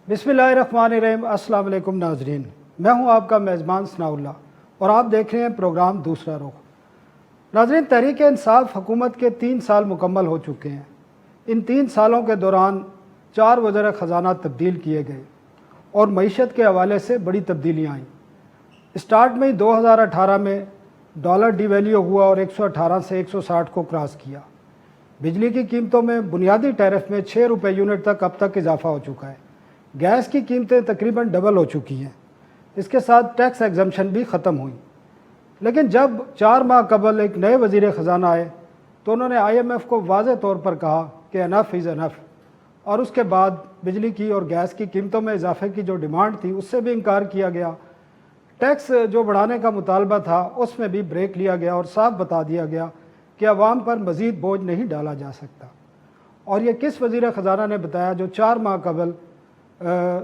بسم اللہ الرحمن الرحیم۔ السلام علیکم ناظرین، میں ہوں آپ کا میزبان ثناء اللہ اور آپ دیکھ رہے ہیں پروگرام دوسرا رخ۔ ناظرین، تحریک انصاف حکومت کے 3 سال مکمل ہو چکے ہیں۔ ان 3 سالوں کے دوران 4 وزیر خزانہ تبدیل کیے گئے اور معیشت کے حوالے سے بڑی تبدیلیاں آئیں۔ اسٹارٹ میں 2018 میں ڈالر ڈی ویلیو ہوا اور 118 سے 160 کو کراس کیا۔ بجلی کی قیمتوں میں بنیادی ٹیرف میں 6 روپے یونٹ تک اب تک اضافہ ہو چکا ہے۔ گیس کی قیمتیں تقریباً ڈبل ہو چکی ہیں۔ اس کے ساتھ ٹیکس ایگزمپشن بھی ختم ہوئی۔ لیکن جب 4 ماہ قبل ایک نئے وزیر خزانہ آئے تو انہوں نے IMF کو واضح طور پر کہا کہ انف از انف، اور اس کے بعد بجلی کی اور گیس کی قیمتوں میں اضافے کی جو ڈیمانڈ تھی اس سے بھی انکار کیا گیا۔ ٹیکس جو بڑھانے کا مطالبہ تھا اس میں بھی بریک لیا گیا اور صاف بتا دیا گیا کہ عوام پر مزید بوجھ نہیں ڈالا جا سکتا۔ اور یہ کس وزیر خزانہ نے بتایا جو 4 ماہ قبل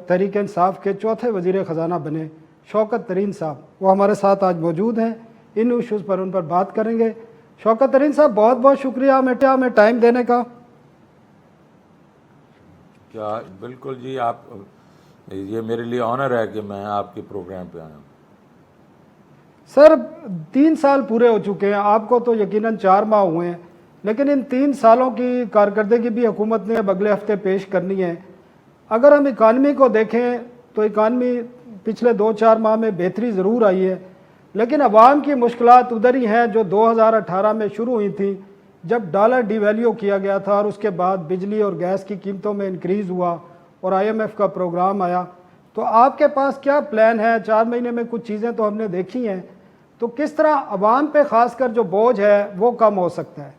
تحریک انصاف کے چوتھے وزیر خزانہ بنے؟ شوکت ترین صاحب، وہ ہمارے ساتھ آج موجود ہیں۔ ان ایشوز پر ان پر بات کریں گے۔ شوکت ترین صاحب، بہت بہت شکریہ ہمیں ٹائم دینے کا۔ کیا بالکل جی، آپ یہ میرے لیے آنر ہے کہ میں آپ کے پروگرام پہ آیا ہوں۔ سر، 3 سال پورے ہو چکے ہیں، آپ کو تو یقیناً 4 ماہ ہوئے ہیں، لیکن ان 3 سالوں کی کارکردگی بھی حکومت نے اب اگلے ہفتے پیش کرنی ہے۔ اگر ہم اکانومی کو دیکھیں تو اکانومی پچھلے 2-4 ماہ میں بہتری ضرور آئی ہے، لیکن عوام کی مشکلات ادھر ہی ہیں جو 2018 میں شروع ہوئی تھیں، جب ڈالر ڈی ویلیو کیا گیا تھا اور اس کے بعد بجلی اور گیس کی قیمتوں میں انکریز ہوا اور IMF کا پروگرام آیا۔ تو آپ کے پاس کیا پلان ہے؟ 4 مہینے میں کچھ چیزیں تو ہم نے دیکھی ہیں، تو کس طرح عوام پہ خاص کر جو بوجھ ہے وہ کم ہو سکتا ہے؟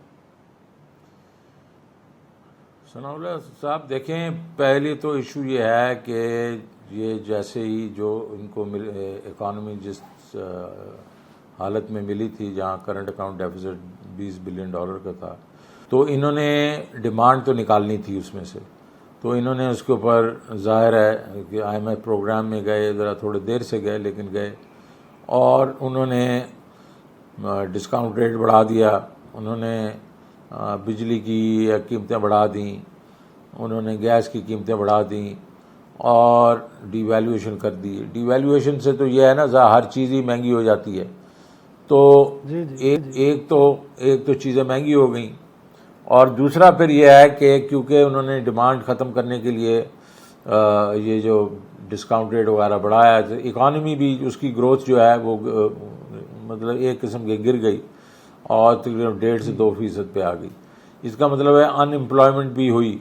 ثناء اللہ صاحب، دیکھیں، پہلی تو ایشو یہ ہے کہ یہ جیسے ہی جو ان کو اکانومی جس حالت میں ملی تھی جہاں کرنٹ اکاؤنٹ ڈیفیسٹ $20 بلین کا تھا، تو انہوں نے ڈیمانڈ تو نکالنی تھی اس میں سے، تو انہوں نے اس کے اوپر ظاہر ہے کہ IMF پروگرام میں گئے، ذرا تھوڑے دیر سے گئے لیکن گئے، اور انہوں نے ڈسکاؤنٹ ریٹ بڑھا دیا، انہوں نے بجلی کی قیمتیں بڑھا دیں، انہوں نے گیس کی قیمتیں بڑھا دیں اور ڈی ویلیویشن کر دی۔ ڈی ویلیویشن سے تو یہ ہے نا، ہر چیز ہی مہنگی ہو جاتی ہے، تو ایک تو چیزیں مہنگی ہو گئیں، اور دوسرا پھر یہ ہے کہ کیونکہ انہوں نے ڈیمانڈ ختم کرنے کے لیے یہ جو ڈسکاؤنٹ ریٹ وغیرہ بڑھایا، تو اکانومی بھی اس کی گروتھ جو ہے وہ مطلب ایک قسم کی گر گئی اور تقریباً 1.5 سے 2% پہ آ گئی۔ اس کا مطلب ہے ان امپلائمنٹ بھی ہوئی،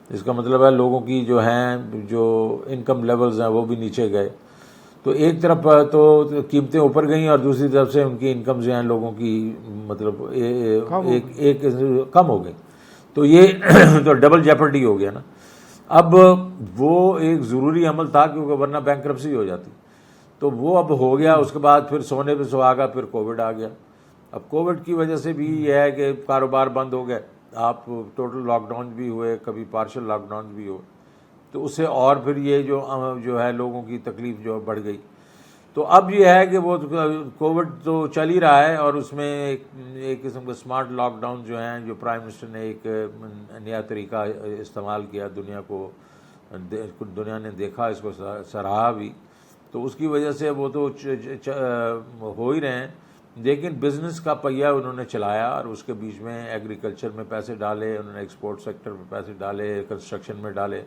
اس کا مطلب ہے لوگوں کی جو ہیں جو انکم لیولز ہیں وہ بھی نیچے گئے۔ تو ایک طرف تو قیمتیں اوپر گئیں اور دوسری طرف سے ان کی انکم جو ہیں لوگوں کی مطلب ایک کم ہو گئی، تو یہ تو ڈبل جیپرڈی ہو گیا نا۔ اب وہ ایک ضروری عمل تھا کیونکہ ورنہ بینکرپسی ہو جاتی، تو وہ اب ہو گیا۔ اس کے بعد پھر سونے پہ سہاگا، پھر کووڈ آ گیا۔ اب کووڈ کی وجہ سے بھی یہ ہے کہ کاروبار بند ہو گئے، آپ ٹوٹل لاک ڈاؤن بھی ہوئے، کبھی پارشل لاک ڈاؤن بھی ہوئے، تو اس سے اور پھر یہ جو ہے لوگوں کی تکلیف جو بڑھ گئی۔ تو اب یہ ہے کہ وہ کووڈ تو چل ہی رہا ہے، اور اس میں ایک قسم کا اسمارٹ لاک ڈاؤن جو ہیں، جو پرائم منسٹر نے ایک نیا طریقہ استعمال کیا، دنیا نے دیکھا، اس کو سراہا بھی، تو اس کی وجہ سے وہ تو ہو ہی رہے ہیں، لیکن بزنس کا پہیہ انہوں نے چلایا، اور اس کے بیچ میں ایگریکلچر میں پیسے ڈالے، انہوں نے ایکسپورٹ سیکٹر میں پیسے ڈالے، کنسٹرکشن میں ڈالے،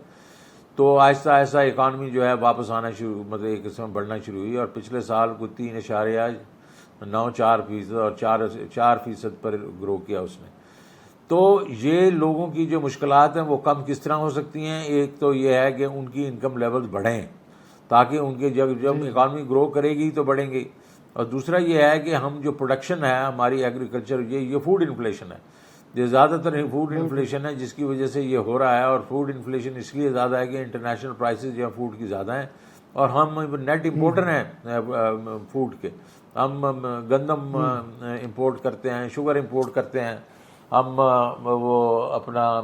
تو آہستہ آہستہ اکانومی جو ہے واپس آنا شروع، مطلب ایک قسم بڑھنا شروع ہوئی، اور پچھلے سال کو 3.94% اور 4% پر گرو کیا اس نے۔ تو یہ لوگوں کی جو مشکلات ہیں وہ کم کس طرح ہو سکتی ہیں؟ ایک تو یہ ہے کہ ان کی انکم لیول بڑھیں، تاکہ ان کے جب اکانومی گرو کرے گی تو بڑھیں گی، اور دوسرا یہ ہے کہ ہم جو پروڈکشن ہے ہماری ایگریکلچر، یہ فوڈ انفلیشن ہے، یہ زیادہ تر فوڈ انفلیشن ہے جس کی وجہ سے یہ ہو رہا ہے، اور فوڈ انفلیشن اس لیے زیادہ ہے کہ انٹرنیشنل پرائسز جو ہیں فوڈ کی زیادہ ہیں، اور ہم نیٹ امپورٹر ہیں فوڈ کے، ہم گندم امپورٹ کرتے ہیں، شوگر امپورٹ کرتے ہیں، ہم وہ اپنا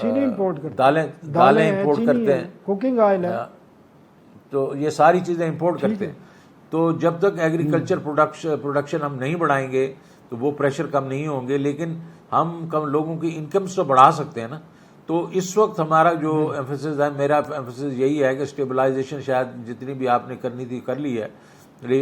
چینی امپورٹ کرتے ہیں، دالیں امپورٹ کرتے ہیں، کوکنگ آئل ہے، تو یہ ساری چیزیں امپورٹ کرتے ہیں۔ تو جب تک ایگریکلچر پروڈکشن ہم نہیں بڑھائیں گے تو وہ پریشر کم نہیں ہوں گے، لیکن ہم کم لوگوں کی انکمز تو بڑھا سکتے ہیں نا۔ تو اس وقت ہمارا جو ایمفیسس ہے، میرا ایمفیسس یہی ہے کہ اسٹیبلائزیشن شاید جتنی بھی آپ نے کرنی تھی کر لی ہے،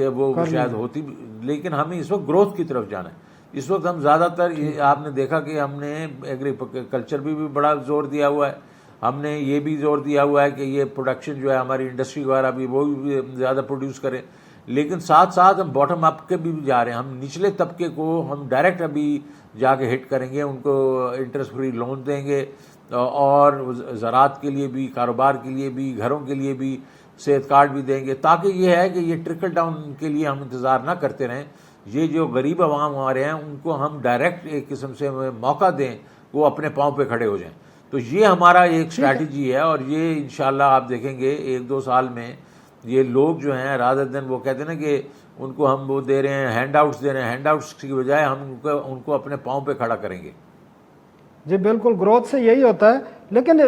وہ شاید ہوتی، لیکن ہمیں اس وقت گروتھ کی طرف جانا ہے۔ اس وقت ہم زیادہ تر آپ نے دیکھا کہ ہم نے ایگریکلچر بھی بڑا زور دیا ہوا ہے، ہم نے یہ بھی زور دیا ہوا ہے کہ یہ پروڈکشن جو ہے ہماری انڈسٹری وغیرہ بھی وہ بھی زیادہ پروڈیوس کرے، لیکن ساتھ ساتھ ہم باٹم اپ کے بھی جا رہے ہیں۔ ہم نچلے طبقے کو ہم ڈائریکٹ ابھی جا کے ہٹ کریں گے، ان کو انٹرسٹ فری لون دیں گے، اور زراعت کے لیے بھی، کاروبار کے لیے بھی، گھروں کے لیے بھی صحت کارڈ بھی دیں گے، تاکہ یہ ہے کہ یہ ٹرکل ڈاؤن کے لیے ہم انتظار نہ کرتے رہیں۔ یہ جو غریب عوام ہمارے ہیں ان کو ہم ڈائریکٹ ایک قسم سے موقع دیں، وہ اپنے پاؤں پہ کھڑے ہو جائیں۔ تو یہ ہمارا ایک اسٹریٹجی ہے، اور یہ انشاءاللہ آپ دیکھیں گے 1-2 سال میں یہ لوگ جو ہیں رادر دن وہ کہتے ہیں نا کہ ان کو ہم وہ دے رہے ہیں، ہینڈ آؤٹس دے رہے ہیں، ہینڈ آؤٹس کی بجائے ہم ان کو اپنے پاؤں پہ کھڑا کریں گے۔ جی بالکل، گروتھ سے یہی ہوتا ہے۔ لیکن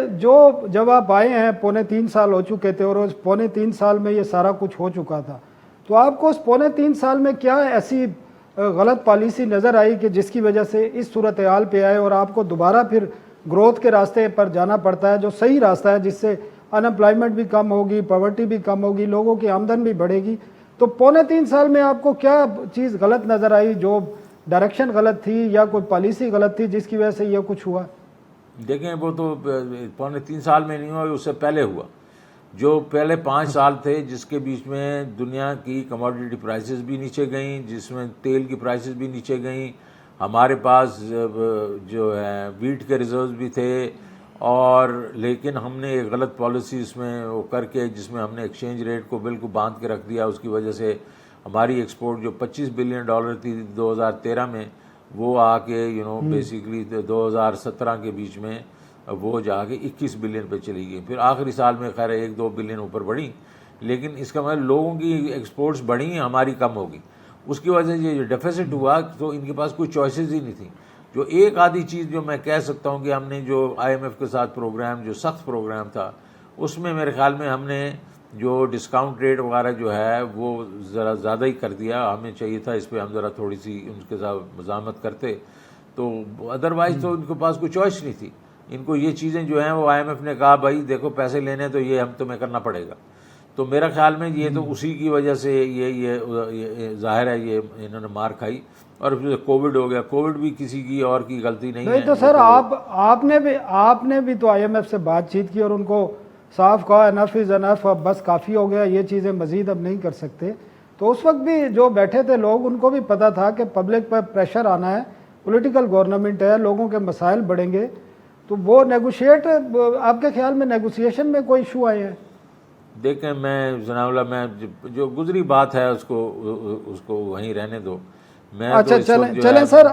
جب آپ آئے ہیں 2.25 سال ہو چکے تھے، اور اس 2.25 سال میں یہ سارا کچھ ہو چکا تھا، تو آپ کو اس 2.25 سال میں کیا ایسی غلط پالیسی نظر آئی کہ جس کی وجہ سے اس صورتحال پہ آئے اور آپ کو دوبارہ پھر گروتھ کے راستے پر جانا پڑتا ہے، جو صحیح راستہ ہے، جس سے انمپلائمنٹ بھی کم ہوگی، پاورٹی بھی کم ہوگی، لوگوں کی آمدن بھی بڑھے گی؟ تو 2.25 سال میں آپ کو کیا چیز غلط نظر آئی، جو ڈائریکشن غلط تھی یا کوئی پالیسی غلط تھی جس کی وجہ سے یہ کچھ ہوا؟ دیکھیں وہ تو 2.25 سال میں نہیں ہوا، اس سے پہلے ہوا۔ جو پہلے 5 سال تھے جس کے بیچ میں دنیا کی کموڈیٹی پرائسز بھی نیچے گئیں، جس میں تیل کی پرائسز بھی نیچے گئیں، ہمارے پاس جو ہے ویٹ کے ریزروز بھی تھے، اور لیکن ہم نے ایک غلط پالیسی اس میں وہ کر کے، جس میں ہم نے ایکسچینج ریٹ کو بالکل باندھ کے رکھ دیا، اس کی وجہ سے ہماری ایکسپورٹ جو $25 بلین تھی 2013 میں، وہ آ کے بیسیکلی 2017 کے بیچ میں وہ جا کے 21 بلین پہ چلی گئی۔ پھر آخری سال میں خیر 1-2 بلین اوپر بڑھی، لیکن اس کا مطلب لوگوں کی ایکسپورٹس بڑھی، ہماری کم ہوگی۔ اس کی وجہ سے یہ جو ڈیفیسٹ ہوا، تو ان کے پاس کوئی چوائسیز ہی نہیں تھیں۔ جو ایک آدھی چیز جو میں کہہ سکتا ہوں کہ ہم نے جو IMF کے ساتھ پروگرام، جو سخت پروگرام تھا، اس میں میرے خیال میں ہم نے جو ڈسکاؤنٹ ریٹ وغیرہ جو ہے وہ ذرا زیادہ ہی کر دیا۔ ہمیں چاہیے تھا اس پہ ہم ذرا تھوڑی سی ان کے ساتھ مزاحمت کرتے، تو ادروائز تو ان کے پاس کوئی چوائس نہیں تھی۔ ان کو یہ چیزیں جو ہیں وہ IMF نے کہا بھائی دیکھو پیسے لینے تو یہ ہم تمہیں کرنا پڑے گا۔ تو میرا خیال میں یہ تو اسی کی وجہ سے یہ ظاہر ہے یہ انہوں نے مار کھائی، اور پھر کووڈ ہو گیا۔ کووڈ بھی کسی کی اور کی غلطی نہیں ہے۔ تو سر آپ نے بھی تو IMF سے بات چیت کی اور ان کو صاف کہا انف از انف، اب بس کافی ہو گیا، یہ چیزیں مزید اب نہیں کر سکتے۔ تو اس وقت بھی جو بیٹھے تھے لوگ، ان کو بھی پتہ تھا کہ پبلک پر پریشر آنا ہے، پولیٹیکل گورنمنٹ ہے، لوگوں کے مسائل بڑھیں گے، تو وہ نیگوشیٹ، آپ کے خیال میں نیگوسیشن میں کوئی ایشو آئے ہیں؟ دیکھیں میں جناب اللہ، میں جو گزری بات ہے اس کو وہیں رہنے دو۔ میں اچھا چلیں سر،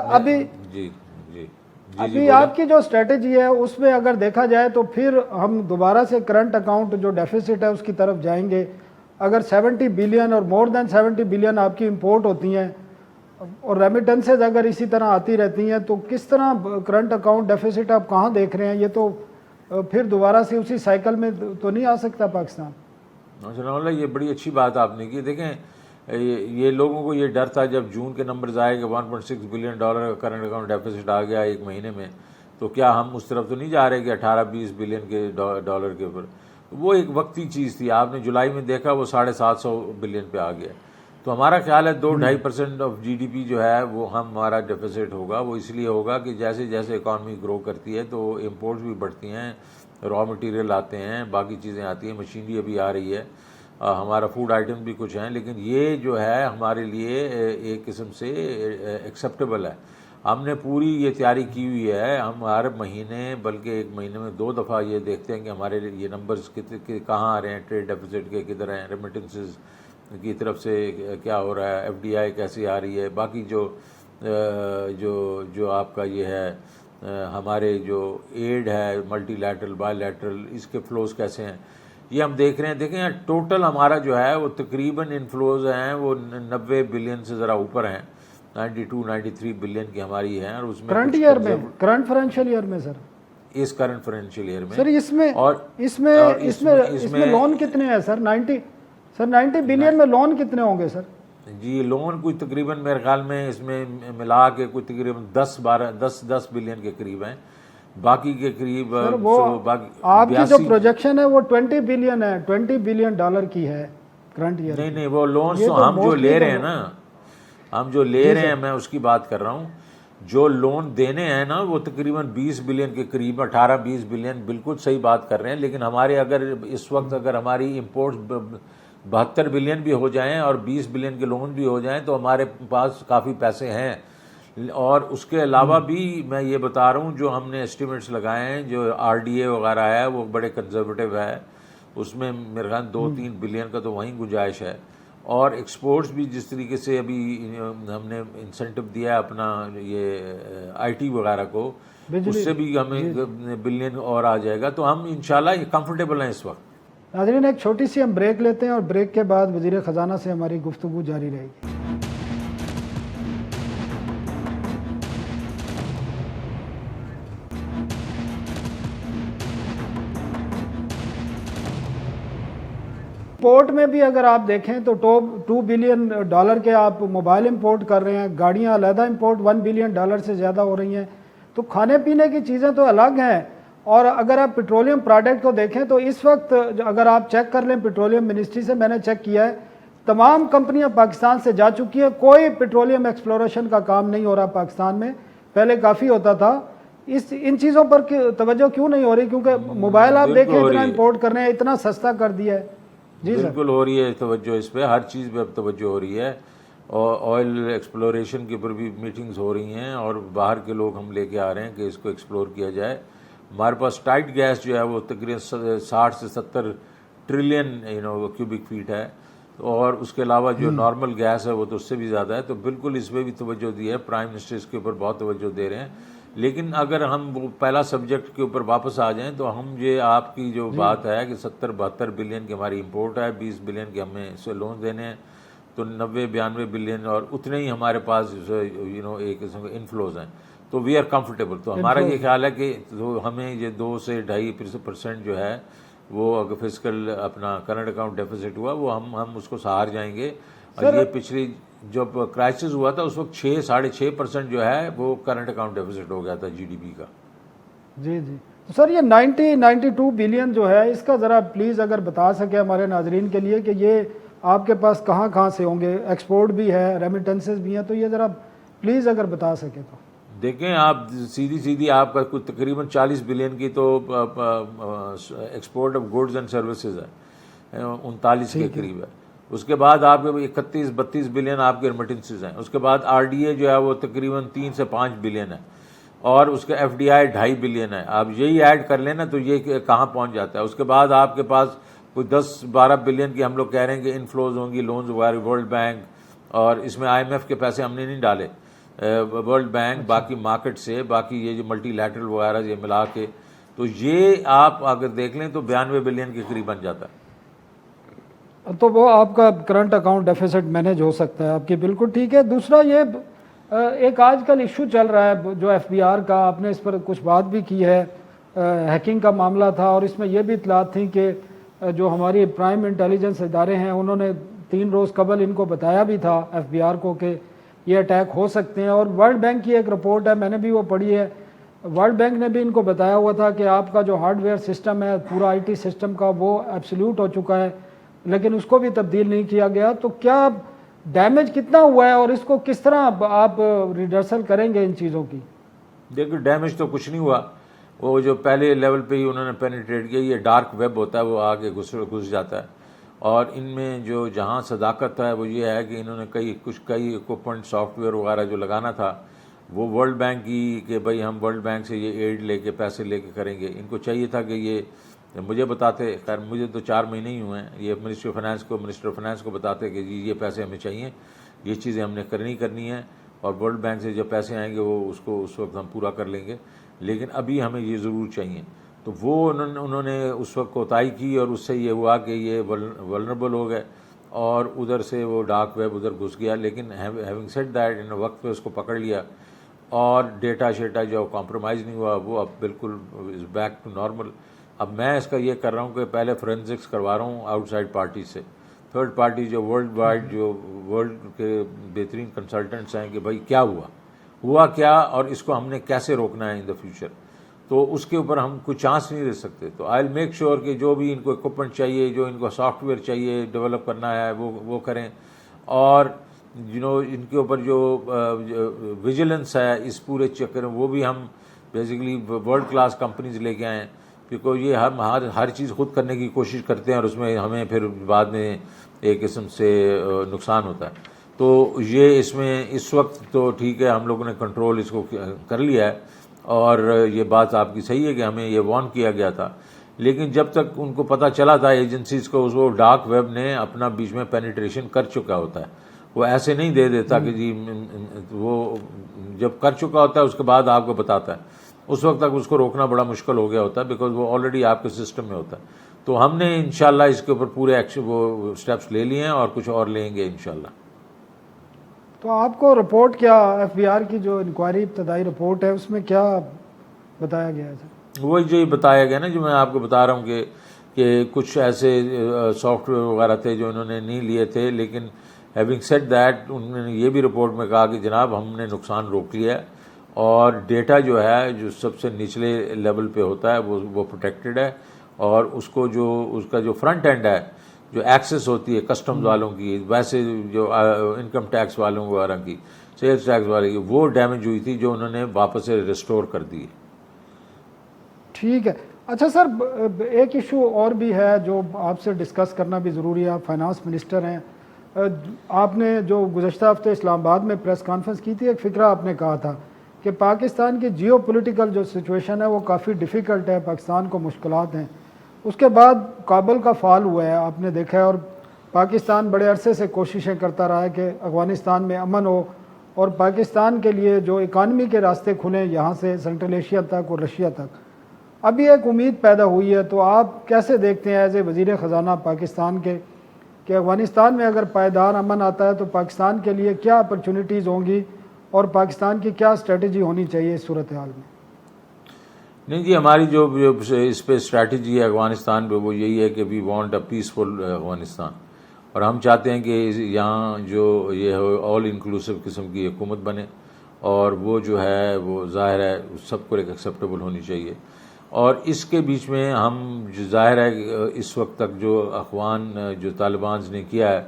ابھی آپ کی جو اسٹریٹجی ہے اس میں اگر دیکھا جائے تو پھر ہم دوبارہ سے کرنٹ اکاؤنٹ جو ڈیفیسٹ ہے اس کی طرف جائیں گے۔ اگر 70 بلین اور مور دین 70 بلین آپ کی امپورٹ ہوتی ہیں، اور ریمیٹنسز اگر اسی طرح آتی رہتی ہیں، تو کس طرح کرنٹ اکاؤنٹ ڈیفیسٹ آپ کہاں دیکھ رہے ہیں؟ یہ تو پھر دوبارہ سے اسی سائیکل میں تو نہیں آ سکتا پاکستان؟ جناب اللہ یہ بڑی اچھی بات آپ نے کی۔ دیکھیں یہ لوگوں کو یہ ڈر تھا جب جون کے نمبرز آئے کہ $1.6 بلین کا کرنٹ اکاؤنٹ ڈیفیسٹ آ گیا ایک مہینے میں، تو کیا ہم اس طرف تو نہیں جا رہے کہ 18-20 بلین کے ڈالر کے اوپر؟ وہ ایک وقتی چیز تھی۔ آپ نے جولائی میں دیکھا وہ 750 بلین پہ آ گیا۔ تو ہمارا خیال ہے 2-2.5% آف GDP جو ہے وہ ہمارا ڈیفیسٹ ہوگا۔ وہ اس لیے ہوگا کہ جیسے جیسے اکانومی گرو کرتی ہے تو امپورٹس بھی بڑھتی ہیں، را مٹیریل آتے ہیں، باقی چیزیں آتی ہیں، مشینری ابھی آ رہی ہے، ہمارا فوڈ آئٹم بھی کچھ ہیں، لیکن یہ جو ہے ہمارے لیے ایک قسم سے ایکسیپٹیبل ہے۔ ہم نے پوری یہ تیاری کی ہوئی ہے۔ ہم ہر مہینے، بلکہ ایک مہینے میں 2 دفعہ یہ دیکھتے ہیں کہ ہمارے یہ نمبرز کہاں آ رہے ہیں، ٹریڈ ڈیفیسٹ کے کدھر ہیں، ریمیٹنسز کی طرف سے کیا ہو رہا ہے، FDI کیسی آ رہی ہے، باقی جو آپ کا یہ ہے ہمارے جو ایڈ ہے ملٹی لیٹرل بائی لیٹرل، اس کے فلوز کیسے ہیں، یہ ہم دیکھ رہے ہیں۔ دیکھیں ٹوٹل ہمارا جو ہے وہ تقریباً انفلوز ہیں وہ 90 بلین سے ذرا اوپر ہیں، 92-93 بلین کی ہماری ہیں، اور اس میں کرنٹ ایئر میں، کرنٹ فائنینشیل ایئر میں سر، اس کرنٹ فائنینشیل ایئر میں سر اس میں لون کتنے ہیں سر؟ 90 بلین میں لون کتنے ہوں گے سر؟ جی لون کوئی تقریباً میرے خیال میں اس میں ملا کے کوئی تقریباً 10 بلین کے قریب ہیں، باقی کے قریب آپ کی جو پروجیکشن ہے وہ 20 بلین ہے، 20 بلین ڈالر کی ہے کرنٹ ایئر۔ نہیں وہ لونز تو ہم جو لے رہے ہیں نا، ہم جو لے رہے ہیں، میں اس کی بات کر رہا ہوں، جو لون دینے ہیں نا وہ تقریباً 20 بلین کے قریب، 18-20 بلین، بالکل صحیح بات کر رہے ہیں۔ لیکن ہمارے اگر اس وقت اگر ہماری امپورٹ 72 بلین بھی ہو جائیں اور 20 بلین کے لون بھی ہو جائیں تو ہمارے پاس کافی پیسے ہیں۔ اور اس کے علاوہ بھی میں یہ بتا رہا ہوں، جو ہم نے اسٹیمیٹس لگائے ہیں، جو آر ڈی اے وغیرہ ہے وہ بڑے کنزرویٹو ہے، اس میں میرے خیال 2-3 بلین کا تو وہیں گنجائش ہے۔ اور ایکسپورٹس بھی جس طریقے سے ابھی ہم نے انسینٹو دیا ہے اپنا یہ آئی ٹی وغیرہ کو، اس سے بھی ہمیں بلین اور آ جائے گا، تو ہم انشاءاللہ کمفرٹیبل ہیں اس وقت۔ ناظرین ایک چھوٹی سی ہم بریک لیتے ہیں اور بریک کے بعد وزیر خزانہ سے ہماری گفتگو جاری رہے گی۔ امپورٹ میں بھی اگر آپ دیکھیں تو 2 بلین ڈالر کے آپ موبائل امپورٹ کر رہے ہیں، گاڑیاں علیحدہ امپورٹ 1 بلین ڈالر سے زیادہ ہو رہی ہیں، تو کھانے پینے کی چیزیں تو الگ ہیں۔ اور اگر آپ پیٹرولیم پروڈکٹ کو دیکھیں تو اس وقت اگر آپ چیک کر لیں، پیٹرولیم منسٹری سے میں نے چیک کیا ہے، تمام کمپنیاں پاکستان سے جا چکی ہیں، کوئی پیٹرولیم ایکسپلوریشن کا کام نہیں ہو رہا پاکستان میں، پہلے کافی ہوتا تھا۔ ان چیزوں پر توجہ کیوں نہیں ہو رہی؟ کیونکہ موبائل آپ دیکھیں اتنا امپورٹ کرنے ہیں، اتنا سستا کر دیا ہے۔ جی سر، بالکل ہو رہی ہے توجہ، اس پہ ہر چیز پہ اب توجہ ہو رہی ہے، اور آئل ایکسپلوریشن کے اوپر بھی میٹنگز ہو رہی ہیں، اور باہر کے لوگ ہم لے کے آ رہے ہیں کہ اس کو ایکسپلور کیا جائے۔ ہمارے پاس ٹائٹ گیس جو ہے وہ تقریباً 60 سے 70 ٹریلین کیوبک فیٹ ہے، اور اس کے علاوہ جو نارمل گیس ہے وہ تو اس سے بھی زیادہ ہے، تو بالکل اس پہ بھی توجہ دی ہے، پرائم منسٹر اس کے اوپر بہت توجہ دے رہے ہیں۔ لیکن اگر ہم وہ پہلا سبجیکٹ کے اوپر واپس آ جائیں تو ہم یہ آپ کی جو بات ہے کہ 70-72 بلین کی ہماری امپورٹ ہے، 20 بلین کے ہمیں اس سے لون دینے ہیں، تو 90-92 بلین اور اتنے ہی ہمارے پاس ایک قسم کے انفلوز ہیں، تو وی آر کمفرٹیبل۔ تو ہمارا یہ خیال ہے کہ ہمیں یہ 2 سے 2.5% جو ہے وہ اگر فسکل اپنا کرنٹ اکاؤنٹ ڈیفیسٹ ہوا وہ ہم اس کو سہار جائیں گے۔ اور یہ پچھلی جب کرائسس ہوا تھا اس وقت 6-6.5% جو ہے وہ کرنٹ اکاؤنٹ ڈیفیسٹ ہو گیا تھا جی ڈی پی کا۔ جی تو سر یہ 92 بلین جو ہے، اس کا ذرا پلیز اگر بتا سکے ہمارے ناظرین کے لیے کہ یہ آپ کے پاس کہاں سے ہوں گے؟ ایکسپورٹ بھی ہے، ریمیٹنسز بھی ہیں، تو یہ ذرا پلیز اگر بتا سکے تو۔ دیکھیں آپ سیدھی آپ کا تقریباً 40 بلین کی تو export of goods and services ہے، 39 کے قریب ہے۔ اس کے بعد آپ کے 31-32 بلین آپ کے ریمیٹنسز ہیں۔ اس کے بعد آر ڈی اے جو ہے وہ تقریباً 3 سے 5 بلین ہے، اور اس کا ایف ڈی آئی 2.5 بلین ہے۔ آپ یہی ایڈ کر لیں نا تو یہ کہاں پہنچ جاتا ہے۔ اس کے بعد آپ کے پاس کوئی 10-12 بلین کی ہم لوگ کہہ رہے ہیں کہ انفلوز ہوں گی، لونز وغیرہ، ورلڈ بینک، اور اس میں آئی ایم ایف کے پیسے ہم نے نہیں ڈالے، ورلڈ بینک، باقی مارکیٹ سے، باقی یہ جو ملٹی لیٹرل وغیرہ یہ ملا کے، تو یہ آپ اگر دیکھ لیں تو 92 بلین کے قریب بن جاتا ہے۔ تو وہ آپ کا کرنٹ اکاؤنٹ ڈیفیسٹ مینیج ہو سکتا ہے آپ کی، بالکل ٹھیک ہے۔ دوسرا یہ ایک آج کل ایشو چل رہا ہے جو ایف بی آر کا، آپ نے اس پر کچھ بات بھی کی ہے، ہیکنگ کا معاملہ تھا، اور اس میں یہ بھی اطلاعات تھیں کہ جو ہماری پرائم انٹیلیجنس ادارے ہیں انہوں نے 3 روز قبل ان کو بتایا بھی تھا ایف بی آر کو کہ یہ اٹیک ہو سکتے ہیں۔ اور ورلڈ بینک کی ایک رپورٹ ہے، میں نے بھی وہ پڑھی ہے، ورلڈ بینک نے بھی ان کو بتایا ہوا تھا کہ آپ کا جو ہارڈ ویئر سسٹم ہے پورا آئی ٹی سسٹم کا وہ ایبسلیوٹ ہو چکا ہے، لیکن اس کو بھی تبدیل نہیں کیا گیا۔ تو کیا ڈیمیج کتنا ہوا ہے اور اس کو کس طرح آپ ریڈرسل کریں گے ان چیزوں کی؟ دیکھو ڈیمیج تو کچھ نہیں ہوا، وہ جو پہلے لیول پہ ہی انہوں نے پینیٹریٹ کیا، یہ ڈارک ویب ہوتا ہے وہ آگے گھس جاتا ہے، اور ان میں جو جہاں صداقت ہے وہ یہ ہے کہ انہوں نے کئی اکوپمنٹ سافٹ ویئر وغیرہ جو لگانا تھا وہ ورلڈ بینک کی، کہ بھائی ہم ورلڈ بینک سے یہ ایڈ لے کے پیسے لے کے کریں گے۔ ان کو چاہیے تھا کہ یہ مجھے بتاتے، خیر مجھے تو 4 مہینے ہی ہوئے ہیں، یہ منسٹر آف فنانس کو بتاتے کہ جی یہ پیسے ہمیں چاہیے، یہ چیزیں ہم نے کرنی ہیں، اور ورلڈ بینک سے جو پیسے آئیں گے وہ اس کو اس وقت ہم پورا کر لیں گے، لیکن ابھی ہمیں یہ ضرور چاہیے۔ تو وہ انہوں نے اس وقت کوتاہی کی، اور اس سے یہ ہوا کہ یہ ولنریبل ہو گئے، اور ادھر سے وہ ڈارک ویب ادھر گھس گیا۔ لیکن ہیونگ سیڈ دیٹ، ان وقت پہ اس کو پکڑ لیا، اور ڈیٹا شیٹا جو کمپرومائز نہیں ہوا، وہ اب بالکل از بیک ٹو نارمل۔ اب میں اس کا یہ کر رہا ہوں کہ پہلے فورینزکس کروا رہا ہوں آؤٹ سائڈ پارٹی سے، تھرڈ پارٹی جو ورلڈ وائڈ، جو ورلڈ کے بہترین کنسلٹنٹس ہیں، کہ بھائی کیا ہوا کیا، اور اس کو ہم نے کیسے روکنا ہے ان دا فیوچر۔ تو اس کے اوپر ہم کوئی چانس نہیں دے سکتے. تو آئی ول میک شیور کہ جو بھی ان کو اکوپمنٹ چاہیے, جو ان کو سافٹ ویئر چاہیے ڈیولپ کرنا ہے وہ کریں, اور ان کے اوپر جو ویجیلنس ہے اس پورے چکر میں وہ بھی ہم بیسیکلی ورلڈ کلاس کمپنیز لے کے آئیں, کیونکہ یہ ہم ہر چیز خود کرنے کی کوشش کرتے ہیں اور اس میں ہمیں پھر بعد میں ایک قسم سے نقصان ہوتا ہے. تو یہ اس میں اس وقت تو ٹھیک ہے, ہم لوگوں نے کنٹرول اس کو کر لیا ہے, اور یہ بات آپ کی صحیح ہے کہ ہمیں یہ وارن کیا گیا تھا, لیکن جب تک ان کو پتہ چلا تھا ایجنسیز کو, وہ ڈارک ویب نے اپنا بیچ میں پینیٹریشن کر چکا ہوتا ہے. وہ ایسے نہیں دے دیتا کہ جی, وہ جب کر چکا ہوتا ہے اس کے بعد آپ کو بتاتا ہے, اس وقت تک اس کو روکنا بڑا مشکل ہو گیا ہوتا ہے, بیکاز وہ آلریڈی آپ کے سسٹم میں ہوتا ہے. تو ہم نے انشاءاللہ اس کے اوپر پورے ایکشن وہ اسٹیپس لے لیے ہیں اور کچھ اور لیں گے انشاءاللہ. تو آپ کو رپورٹ کیا ایف بی آر کی جو انکوائری ابتدائی رپورٹ ہے اس میں کیا بتایا گیا ہے سر؟ وہی جو بتایا گیا نا, جو میں آپ کو بتا رہا ہوں کہ کچھ ایسے سافٹ ویئر وغیرہ تھے جو انہوں نے نہیں لیے تھے, لیکن ہیونگ سیڈ دیٹ انہوں نے یہ بھی رپورٹ میں کہا کہ جناب ہم نے نقصان روک لیا ہے, اور ڈیٹا جو ہے جو سب سے نچلے لیول پہ ہوتا ہے وہ پروٹیکٹڈ ہے, اور اس کا جو فرنٹ اینڈ ہے, جو ایکسس ہوتی ہے کسٹمز والوں کی, ویسے جو انکم ٹیکس والوں وغیرہ کی, سیلز ٹیکس والے کی, وہ ڈیمیج ہوئی تھی جو انہوں نے واپس سے ریسٹور کر دی. ٹھیک ہے. اچھا سر, ایک ایشو اور بھی ہے جو آپ سے ڈسکس کرنا بھی ضروری ہے. آپ فائنانس منسٹر ہیں, آپ نے جو گزشتہ ہفتے اسلام آباد میں پریس کانفرنس کی تھی, ایک فکرہ آپ نے کہا تھا کہ پاکستان کی جیو پولیٹیکل جو سچویشن ہے وہ کافی ڈیفیکلٹ ہے, پاکستان کو مشکلات ہیں. اس کے بعد کابل کا فال ہوا ہے, آپ نے دیکھا ہے, اور پاکستان بڑے عرصے سے کوششیں کرتا رہا ہے کہ افغانستان میں امن ہو اور پاکستان کے لیے جو اکانومی کے راستے کھلیں یہاں سے سینٹرل ایشیا تک اور رشیا تک. ابھی ایک امید پیدا ہوئی ہے, تو آپ کیسے دیکھتے ہیں ایز اے وزیر خزانہ پاکستان کے کہ افغانستان میں اگر پائیدار امن آتا ہے تو پاکستان کے لیے کیا اپرچونیٹیز ہوں گی اور پاکستان کی کیا اسٹریٹجی ہونی چاہیے اس صورتحال میں؟ نہیں جی, ہماری جو اس پہ اسٹریٹجی ہے افغانستان پہ وہ یہی ہے کہ we want a peaceful Afghanistan, اور ہم چاہتے ہیں کہ یہاں جو یہ آل انکلوسیو قسم کی حکومت بنے, اور وہ جو ہے وہ ظاہر ہے سب کو ایک ایکسیپٹیبل ہونی چاہیے. اور اس کے بیچ میں ہم جو ظاہر ہے اس وقت تک جو افغان جو طالبان نے کیا ہے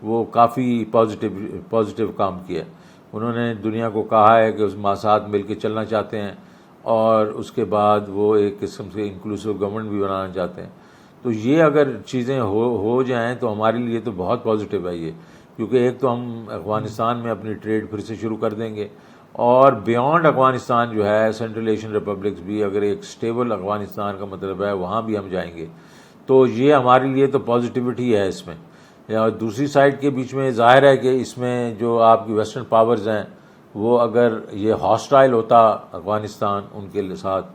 وہ کافی پازیٹیو کام کیا ہے. انہوں نے دنیا کو کہا ہے کہ اس ساتھ مل کے چلنا چاہتے ہیں, اور اس کے بعد وہ ایک قسم سے انکلوسیو گورنمنٹ بھی بنانا چاہتے ہیں. تو یہ اگر چیزیں ہو جائیں تو ہمارے لیے تو بہت پازیٹیو ہے یہ, کیونکہ ایک تو ہم افغانستان میں اپنی ٹریڈ پھر سے شروع کر دیں گے, اور بیونڈ افغانستان جو ہے سینٹرل ایشین ریپبلکس بھی, اگر ایک سٹیبل افغانستان کا مطلب ہے وہاں بھی ہم جائیں گے. تو یہ ہمارے لیے تو پازیٹیوٹی ہے اس میں. اور دوسری سائڈ کے بیچ میں ظاہر ہے کہ اس میں جو آپ کی ویسٹرن پاورز ہیں وہ اگر یہ ہاسٹائل ہوتا افغانستان ان کے ساتھ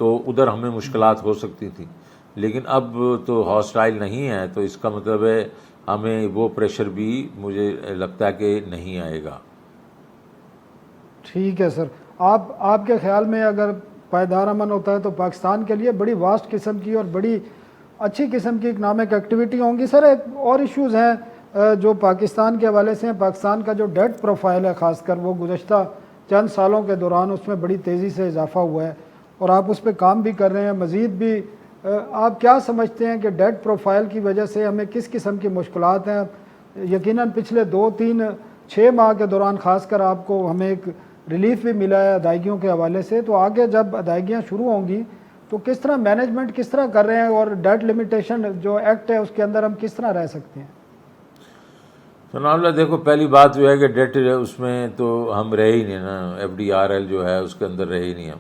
تو ادھر ہمیں مشکلات ہو سکتی تھیں, لیکن اب تو ہاسٹائل نہیں ہے, تو اس کا مطلب ہے ہمیں وہ پریشر بھی مجھے لگتا ہے کہ نہیں آئے گا. ٹھیک ہے سر. آپ کے خیال میں اگر پائیدار امن ہوتا ہے تو پاکستان کے لیے بڑی واسٹ قسم کی اور بڑی اچھی قسم کی اکنامک ایکٹیویٹی ہوں گی. سر ایک اور ایشوز ہیں جو پاکستان کے حوالے سے ہیں. پاکستان کا جو ڈیٹ پروفائل ہے خاص کر وہ گزشتہ چند سالوں کے دوران اس میں بڑی تیزی سے اضافہ ہوا ہے, اور آپ اس پہ کام بھی کر رہے ہیں. مزید بھی آپ کیا سمجھتے ہیں کہ ڈیٹ پروفائل کی وجہ سے ہمیں کس قسم کی مشکلات ہیں؟ یقیناً پچھلے 2-3-6 ماہ کے دوران خاص کر آپ کو ہمیں ایک ریلیف بھی ملا ہے ادائیگیوں کے حوالے سے, تو آگے جب ادائیگیاں شروع ہوں گی تو کس طرح مینجمنٹ کس طرح کر رہے ہیں, اور ڈیٹ لمیٹیشن جو ایکٹ ہے اس کے اندر ہم کس طرح رہ سکتے ہیں؟ ثناء اللہ, دیکھو پہلی بات جو ہے کہ ڈیٹ اس میں تو ہم رہے ہی نہیں نا, FDRL جو ہے اس کے اندر رہے ہی نہیں ہم,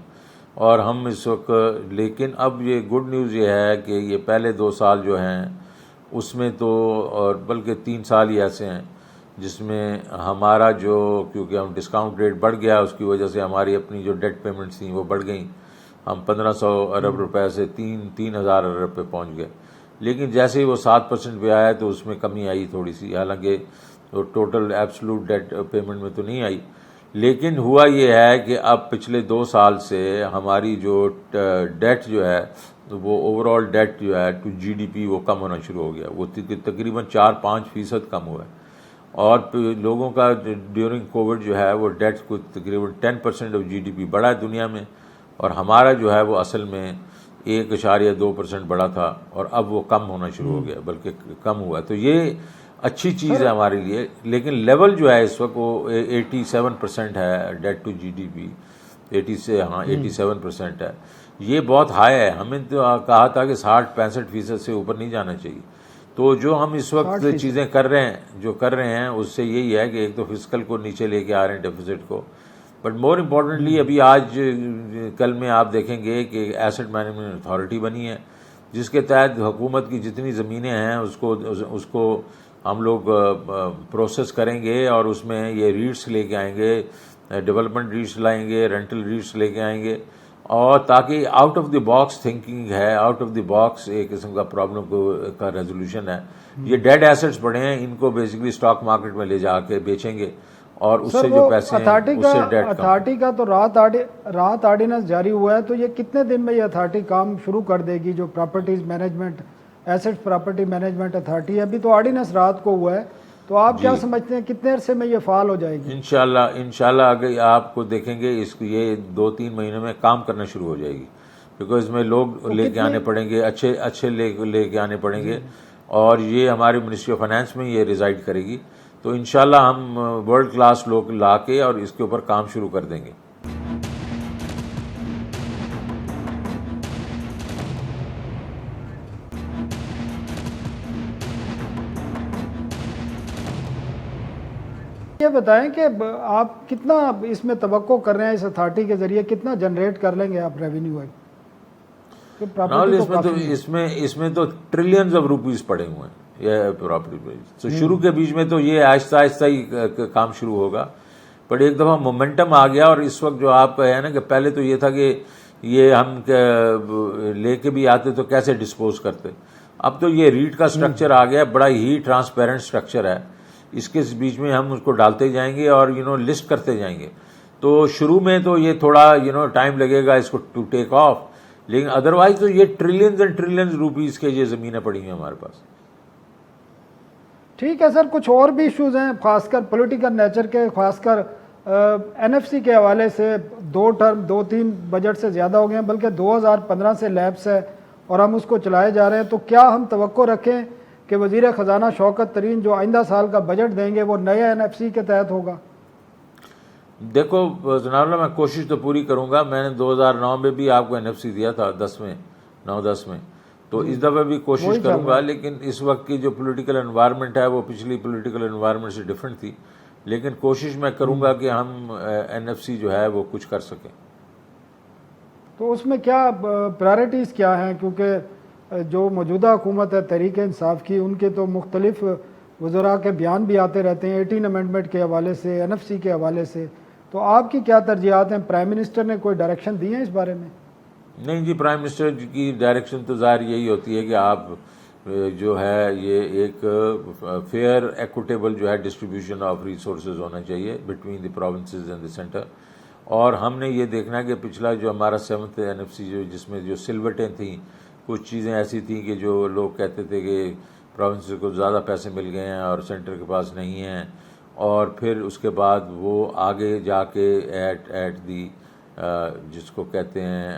اور ہم اس وقت. لیکن اب یہ گڈ نیوز یہ ہے کہ یہ پہلے 2 سال جو ہیں اس میں تو, اور بلکہ 3 سال ہی ایسے ہیں جس میں ہمارا جو, کیونکہ ہم ڈسکاؤنٹ ریٹ بڑھ گیا اس کی وجہ سے ہماری اپنی جو ڈیٹ پیمنٹس تھیں وہ بڑھ گئیں. ہم 1500 ارب روپے سے 3000 ارب پہ پہنچ گئے, لیکن جیسے ہی وہ 7% پہ آیا تو اس میں کمی آئی تھوڑی سی, حالانکہ ٹوٹل ایبسلوٹ ڈیٹ پیمنٹ میں تو نہیں آئی. لیکن ہوا یہ ہے کہ اب پچھلے 2 سال سے ہماری جو ڈیٹ جو ہے وہ اوور آل ڈیٹ جو ہے ٹو GDP وہ کم ہونا شروع ہو گیا. وہ تقریباً 4-5% کم ہوا ہے, اور لوگوں کا ڈیورنگ کووڈ جو ہے وہ ڈیٹ کو تقریباً 10% آف GDP بڑھا ہے دنیا میں, اور ہمارا جو ہے وہ اصل میں 1.2% بڑا تھا اور اب وہ کم ہونا شروع ہو گیا، بلکہ کم ہوا. تو یہ اچھی چیز ہے ہمارے لیے، لیکن لیول جو ہے اس وقت وہ 87% ہے debt to G D P, 87% ہے. یہ بہت ہائی ہے. ہمیں تو کہا تھا کہ 60-65% سے اوپر نہیں جانا چاہیے. تو جو ہم اس وقت چیزیں کر رہے ہیں اس سے یہی ہے کہ ایک تو فسکل کو نیچے لے کے آ رہے ہیں، ڈیفیسٹ کو، بٹ مور امپورٹنٹلی ابھی آج کل میں آپ دیکھیں گے کہ ایسٹ مینجمنٹ اتھارٹی بنی ہے، جس کے تحت حکومت کی جتنی زمینیں ہیں اس کو ہم لوگ پروسیس کریں گے اور اس میں یہ ریٹس لے کے آئیں گے، ڈیولپمنٹ ریٹس لائیں گے، رینٹل ریٹس لے کے آئیں گے، اور تاکہ out of the box thinking ہے، آؤٹ آف دی باکس ایک قسم کا پرابلم کا ریزولوشن ہے. یہ ڈیڈ ایسٹس پڑے ہیں، ان کو بیسکلی اسٹاک مارکیٹ میں لے جا کے بیچیں گے اور اس سے جو پیسے ہیں اس سے ڈیٹ اتھارٹی کا تو رات آرڈیننس جاری ہوا ہے، تو یہ کتنے دن میں یہ اتھارٹی کام شروع کر دے گی؟ جو properties management estate property management authority ہے، ابھی تو آرڈیننس رات کو ہوا ہے، تو آپ کیا سمجھتے ہیں کتنے عرصے میں یہ فعال ہو جائے گی؟ انشاءاللہ اگر آپ کو دیکھیں گے یہ 2-3 مہینے میں کام کرنا شروع ہو جائے گی، بیکاز اس میں لوگ لے کے آنے پڑیں گے، اچھے لے کے آنے پڑیں گے، اور یہ ہماری منسٹری آف فائنانس میں یہ ریزائڈ کرے گی. تو انشاءاللہ ہم ورلڈ کلاس لوگ لا کے اور اس کے اوپر کام شروع کر دیں گے. یہ بتائیں کہ آپ کتنا اس میں توقع کر رہے ہیں، اس اتھارٹی کے ذریعے کتنا جنریٹ کر لیں گے آپ ریونیو ہے؟ اس میں تو ٹریلینز آف روپیز پڑے ہوئے ہیں یہ پراپرٹی پہ. تو شروع کے بیچ میں تو یہ آہستہ ہی کام شروع ہوگا، بٹ ایک دفعہ مومنٹم آ گیا. اور اس وقت جو آپ کا ہے نا کہ پہلے تو یہ تھا کہ یہ ہم لے کے بھی آتے تو کیسے ڈسپوز کرتے، اب تو یہ ریٹ کا سٹرکچر آ گیا، بڑا ہی ٹرانسپیرنٹ سٹرکچر ہے. اس کے بیچ میں ہم اس کو ڈالتے جائیں گے اور لسٹ کرتے جائیں گے. تو شروع میں تو یہ تھوڑا ٹائم لگے گا اس کو ٹو ٹیک آف، لیکن ادروائز تو یہ ٹریلینز اینڈ ٹریلینز روپیز کے یہ زمینیں پڑی ہیں ہمارے پاس. ٹھیک ہے سر، کچھ اور بھی ایشوز ہیں خاص کر پولیٹیکل نیچر کے، خاص کر این ایف سی کے حوالے سے 2-3 بجٹ سے زیادہ ہو گئے ہیں، بلکہ 2015 سے لیپس ہے اور ہم اس کو چلائے جا رہے ہیں. تو کیا ہم توقع رکھیں کہ وزیر خزانہ شوکت ترین جو آئندہ سال کا بجٹ دیں گے وہ نئے این ایف سی کے تحت ہوگا؟ دیکھو جناب اللہ، میں کوشش تو پوری کروں گا. میں نے 2009 میں بھی آپ کو این ایف سی دیا تھا 9-10 میں، تو اس دفعہ بھی کوشش کروں گا. لیکن اس وقت کی جو پولیٹیکل انوائرمنٹ ہے وہ پچھلی پولیٹیکل انوائرمنٹ سے ڈیفرنٹ تھی، لیکن کوشش میں کروں گا کہ ہم این ایف سی جو ہے وہ کچھ کر سکیں. تو اس میں کیا پرائرٹیز کیا ہیں؟ کیونکہ جو موجودہ حکومت ہے تحریک انصاف کی، ان کے تو مختلف وزراء کے بیان بھی آتے رہتے ہیں 18 امینڈمنٹ کے حوالے سے، این ایف سی کے حوالے سے. تو آپ کی کیا ترجیحات ہیں؟ پرائم منسٹر نے کوئی ڈائریکشن دی ہے اس بارے میں؟ نہیں جی، پرائم منسٹر کی ڈائریکشن تو ظاہر یہی ہوتی ہے کہ آپ جو ہے یہ ایک فیئر ایکوٹیبل جو ہے ڈسٹریبیوشن آف ریسورسز ہونا چاہیے between the provinces and the centre. اور ہم نے یہ دیکھنا ہے کہ پچھلا جو ہمارا 7th این ایف سی جس میں جو سلوٹیں تھیں، کچھ چیزیں ایسی تھیں کہ جو لوگ کہتے تھے کہ پروونسز کو زیادہ پیسے مل گئے ہیں اور سینٹر کے پاس نہیں ہیں، اور پھر اس کے بعد وہ آگے جا کے ایٹ دی جس کو کہتے ہیں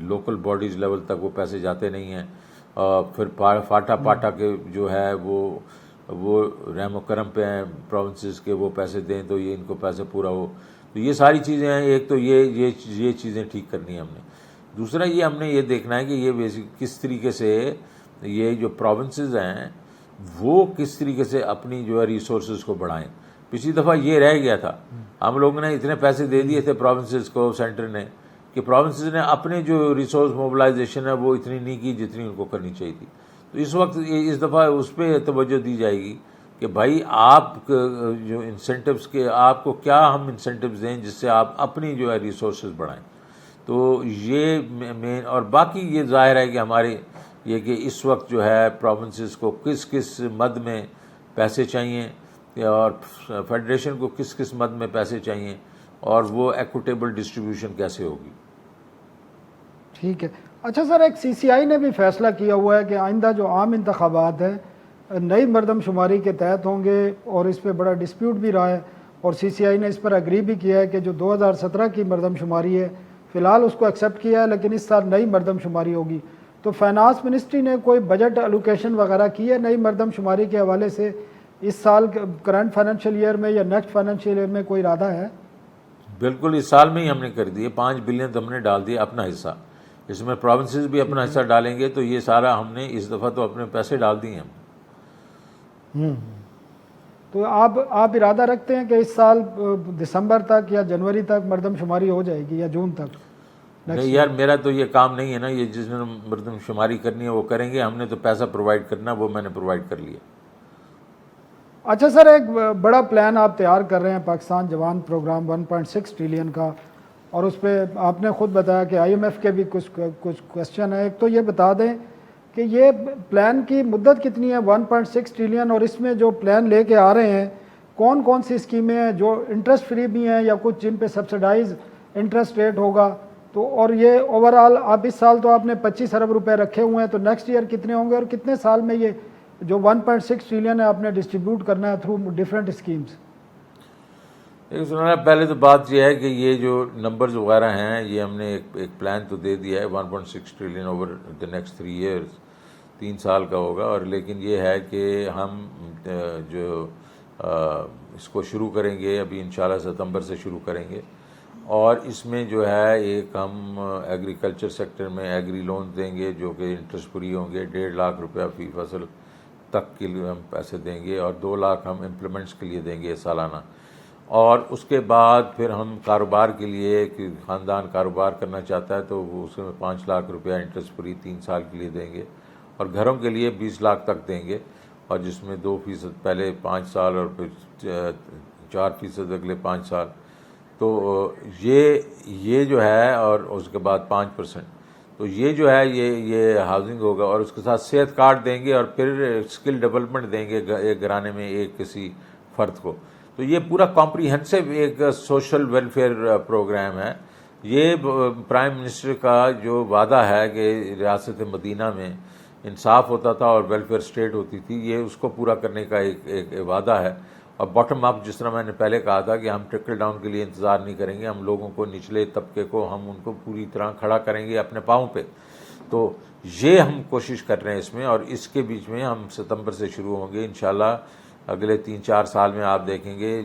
لوکل باڈیز لیول تک وہ پیسے جاتے نہیں ہیں. پھر پاٹا کے جو ہے وہ رحم و کرم پہ ہیں پروونسز کے، وہ پیسے دیں تو یہ ان کو پیسے پورا ہو. تو یہ ساری چیزیں ہیں. ایک تو یہ چیزیں ٹھیک کرنی ہے ہم نے. دوسرا یہ ہم نے یہ دیکھنا ہے کہ یہ کس طریقے سے یہ جو پروونسز ہیں وہ کس طریقے سے اپنی جو ہے ریسورسز کو بڑھائیں. پچھلی دفعہ یہ رہ گیا تھا، ہم لوگوں نے اتنے پیسے دے دیے تھے پروونسز کو، سینٹر نے، کہ پروونسز نے اپنے جو ریسورس موبلائزیشن ہے وہ اتنی نہیں کی جتنی ان کو کرنی چاہیے تھی. تو اس دفعہ اس پہ توجہ دی جائے گی کہ بھائی آپ جو انسینٹیوز کے آپ کو کیا ہم انسینٹیوز دیں جس سے آپ اپنی جو ہے ریسورسز بڑھائیں. تو یہ مین. اور باقی یہ ظاہر ہے کہ ہمارے یہ کہ اس وقت جو ہے پروونسز کو کس مد میں پیسے چاہیے اور فیڈریشن کو کس مد میں پیسے چاہیے، اور وہ ایکوٹیبل ڈسٹریبیوشن کیسے ہوگی. ٹھیک ہے. اچھا سر، ایک سی سی آئی نے بھی فیصلہ کیا ہوا ہے کہ آئندہ جو عام انتخابات ہیں نئی مردم شماری کے تحت ہوں گے، اور اس پہ بڑا ڈسپیوٹ بھی رہا ہے، اور سی سی آئی نے اس پر اگری بھی کیا ہے کہ جو 2017 کی مردم شماری ہے فی الحال اس کو ایکسیپٹ کیا ہے، لیکن اس سال نئی مردم شماری ہوگی. تو فائنانس منسٹری نے کوئی بجٹ الوکیشن وغیرہ کی ہے نئی مردم شماری کے حوالے سے اس سال کرنٹ فائنینشیل ایئر میں یا نیکسٹ فائنینشیل ایئر میں کوئی ارادہ ہے؟ بالکل اس سال میں ہی ہم نے کر دیے. 5 بلین تو ہم نے ڈال دیا اپنا حصہ. اس میں پروونسز بھی اپنا حصہ ڈالیں گے، تو یہ سارا ہم نے اس دفعہ تو اپنے پیسے ڈال دیے ہم. تو آپ ارادہ رکھتے ہیں کہ اس سال دسمبر تک یا جنوری تک مردم شماری ہو جائے گی یا جون تک؟ نہیں یار، میرا تو یہ کام نہیں ہے نا. یہ جس نے مردم شماری کرنی ہے وہ کریں گے. ہم نے تو پیسہ پرووائڈ کرنا، وہ میں نے پرووائڈ کر لیا. اچھا سر، ایک بڑا پلان آپ تیار کر رہے ہیں پاکستان جوان پروگرام 1.6 ٹریلین کا، اور اس پہ آپ نے خود بتایا کہ IMF کے بھی کچھ کوشچن ہے. ایک تو یہ بتا دیں کہ یہ پلان کی مدت کتنی ہے 1.6 ٹریلین، اور اس میں جو پلان لے کے آ رہے ہیں کون کون سی اسکیمیں ہیں جو انٹرسٹ فری بھی ہیں یا کچھ جن پہ سبسڈائز انٹرسٹ ریٹ ہوگا؟ تو اور یہ اوور آل آپ اس سال تو آپ نے 25 ارب روپے رکھے ہوئے ہیں، تو نیکسٹ ایئر کتنے ہوں گے اور کتنے سال میں یہ جو 1.6 ٹریلین ہے آپ نے ڈسٹریبیوٹ کرنا ہے تھرو ڈفرینٹ اسکیمز؟ ایک سننا، پہلے تو بات یہ ہے کہ یہ جو نمبرز وغیرہ ہیں یہ ہم نے ایک پلان تو دے دیا ہے 1.6 trillion over the next 3 years, 3 سال کا ہوگا. اور لیکن یہ ہے کہ ہم جو اس کو شروع کریں گے ابھی انشاءاللہ ستمبر سے شروع کریں گے. اور اس میں جو ہے ایک ہم ایگریکلچر سیکٹر میں ایگری لون دیں گے جو کہ انٹرسٹ فری ہوں گے. 1.5 لاکھ روپیہ فی فصل تک کے لیے ہم پیسے دیں گے، اور 2 لاکھ ہم امپلیمنٹس کے لیے دیں گے سالانہ. اور اس کے بعد پھر ہم کاروبار کے لیے، کہ خاندان کاروبار کرنا چاہتا ہے تو وہ اس میں 5 لاکھ روپیہ انٹرسٹ فری 3 سال کے لیے دیں گے. اور گھروں کے لیے 20 لاکھ تک دیں گے، اور جس میں 2% پہلے 5 سال اور پھر 4% اگلے 5 سال. تو یہ جو ہے، اور اس کے بعد 5%. تو یہ جو ہے یہ ہاؤسنگ ہوگا، اور اس کے ساتھ صحت کارڈ دیں گے، اور پھر اسکل ڈیولپمنٹ دیں گے ایک گھرانے میں ایک کسی فرد کو. تو یہ پورا کمپریہنسو ایک سوشل ویلفیئر پروگرام ہے. یہ پرائم منسٹر کا جو وعدہ ہے کہ ریاست مدینہ میں انصاف ہوتا تھا اور ویلفیئر اسٹیٹ ہوتی تھی، یہ اس کو پورا کرنے کا ایک وعدہ ہے. اور باٹم اپ، جس طرح میں نے پہلے کہا تھا کہ ہم ٹرکل ڈاؤن کے لیے انتظار نہیں کریں گے. ہم لوگوں کو، نچلے طبقے کو، ہم ان کو پوری طرح کھڑا کریں گے اپنے پاؤں پہ. تو یہ ہم کوشش کر رہے ہیں اس میں. اور اس کے بیچ میں ہم ستمبر سے شروع ہوں گے انشاءاللہ. اگلے 3-4 سال میں آپ دیکھیں گے،